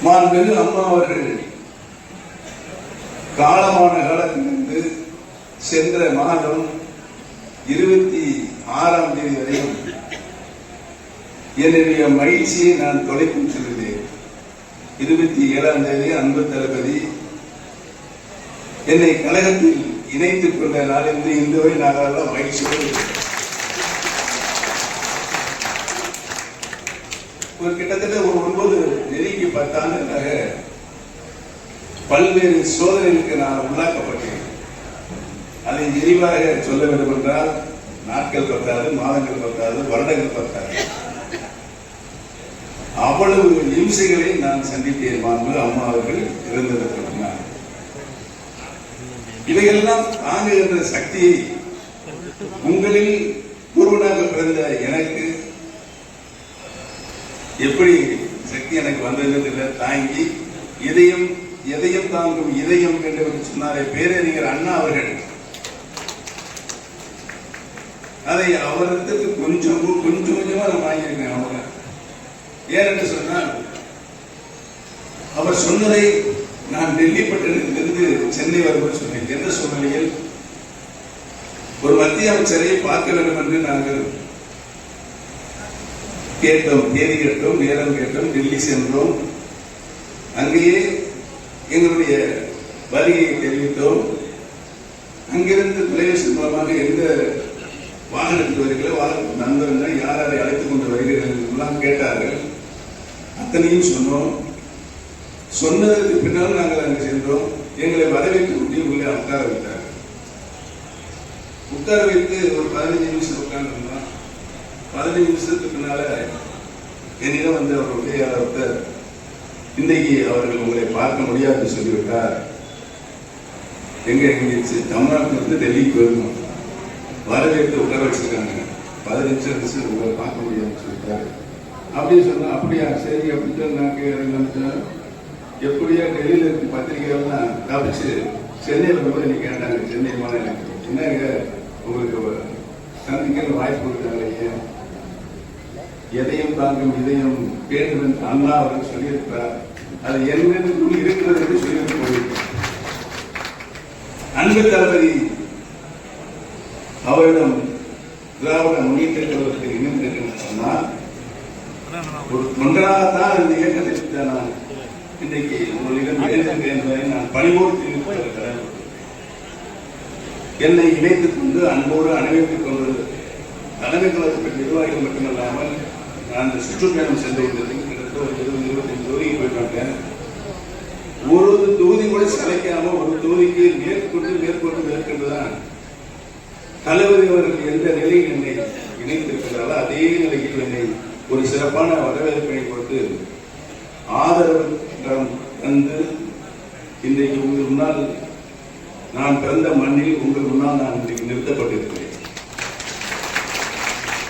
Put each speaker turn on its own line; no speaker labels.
மாண்புமிகு அம்மா அவர்கள் காலமான காலத்திலிருந்து சென்ற மாதம் 26ஆம் தேதி வரையும் என்னுடைய மகிழ்ச்சியை நான் தொலைக்கும் செல்கிறேன். 27ஆம் தேதி அன்பு தளபதி என்னை கழகத்தில் இணைத்துக் கொண்ட நாளிலிருந்து இன்று வரை நாங்கள் மகிழ்ச்சியோடு ஒரு கிட்டத்தட்ட ஒரு 9 நெருங்கி 10 ஆண்டுகளாக பல்வேறு சோதனைகளுக்கு நான் உள்ளாக்கப்பட்டேன். அதை விரிவாக சொல்ல வேண்டும் என்றால் நாட்கள் பத்தாது, மாதங்கள் பத்தாது, வருடங்கள் பத்தாது. அவ்வளவு இம்சைகளை நான் சந்தித்தேன். மாண்புமிகு அம்மா அவர்கள் இருந்ததற்கு முன்னால் இவையெல்லாம் தாங்குகின்ற சக்தியை உங்களில் ஒருவனாக பிறந்த எனக்கு எப்படி சக்தி எனக்கு வந்தது தாங்கி எதையும் தாங்கும் இதயம் என்று சொன்னாரே பேரறிஞர் அண்ணா அவர்கள், அதை அவருக்கு கொஞ்சம் கொஞ்சமா நான் வாங்கியிருக்கேன். அவங்க ஏனென்று சொன்னால் அவர் சொன்னதை நான் டெல்லி பட்டணத்திலிருந்து சென்னை வரும்போது சொன்னேன். எந்த சூழ்நிலையில் ஒரு மத்திய அமைச்சரை பார்க்க வேண்டும் என்று நாங்கள் கேட்டோம், தேதி கேட்டோம், நேரம் கேட்டோம், டெல்லி சென்றோம். அங்கேயே எங்களுடைய வருகையை தெரிவித்தோம். அங்கிருந்து தொலைபேசி மூலமாக எந்த வாகனத்தில் வருகிறீர்களோ நண்பர்கள் யார் யாரை அழைத்துக் கொண்டு வருகிறீர்கள் எல்லாம் கேட்டார்கள். அத்தனையும் சொன்னோம். சொன்னதற்கு பின்னால் நாங்கள் அங்கு சென்றோம். எங்களை வரவேற்று கூட்டி உள்ளே உட்கார வைத்தார். உட்கார வைத்து ஒரு 15 நிமிஷம் உட்கார்ந்து 15 நிமிஷத்துக்கு பின்னால என்னிடம் வந்து அவர் உதவியாளர் இன்றைக்கு அவர்கள் உங்களை பார்க்க முடியாது சொல்லிவிட்டார். எங்க தமிழ்நாட்டிலிருந்து டெல்லிக்கு போயிருந்தோம். வரவேற்று உட்கார வச்சிருக்காங்க. 15 நிமிஷம் உங்களை பார்க்க முடியாதுன்னு சொல்லிட்டாரு. அப்படின்னு சொன்னா அப்படியா சரி அப்படின்னு நான் எப்படியா டெல்லியில இருக்கு பத்திரிகைகள்லாம் தப்பிச்சு சென்னை வரும்போது நீ கேட்டாங்க. சென்னை மாநில என்னங்க உங்களுக்கு சந்திக்க வாய்ப்பு கொடுத்தாங்க. எதையும் தாங்கும் இதயம் வேண்டும் என்று அண்ணா அவர்கள் சொல்லியிருக்கிறார். அது என்னென்னும் இருக்கிறது என்று சொல்லிட்டு போயிருக்கிறார். அன்பு தளபதி அவரிடம் திராவிட முன்னேற்ற கழகத்தில் இணைந்திருக்கிறேன் சொன்னால் ஒரு தொண்டராகத்தான் இந்த இயக்கத்தை நான் இன்றைக்கு உங்களிடம் இணைந்திருக்கிறேன் என்பதை நான் பணிவோடு தெரிவித்திருக்கிறேன். என்னை இணைத்துக் கொண்டு அன்போடு அனுபவித்துக் கொண்டு தலைமை கழகத்தின் நிர்வாகிகள் மட்டுமல்லாமல் நான் இந்த சுற்றுப்பயணம் சென்று கிட்டத்தட்ட ஒரு 20-25 தொகுதிக்கு போயிட்டாங்க. ஒரு தொகுதி கூட சளைக்காம ஒரு தொகுதிக்கு மேற்கொண்டுதான் தளபதி அவர்கள் எந்த நிலையில் என்னை இணைத்திருக்கிறாரோ அதே நிலையில் என்னை ஒரு சிறப்பான வரவேற்பினை கொடுத்து ஆதரவு தந்து இன்றைக்கு உங்கள் முன்னால் நான் பிறந்த மண்ணில் உங்கள் முன்னால் நான் இன்றைக்கு நிறுத்தப்பட்டிருக்கிறேன்.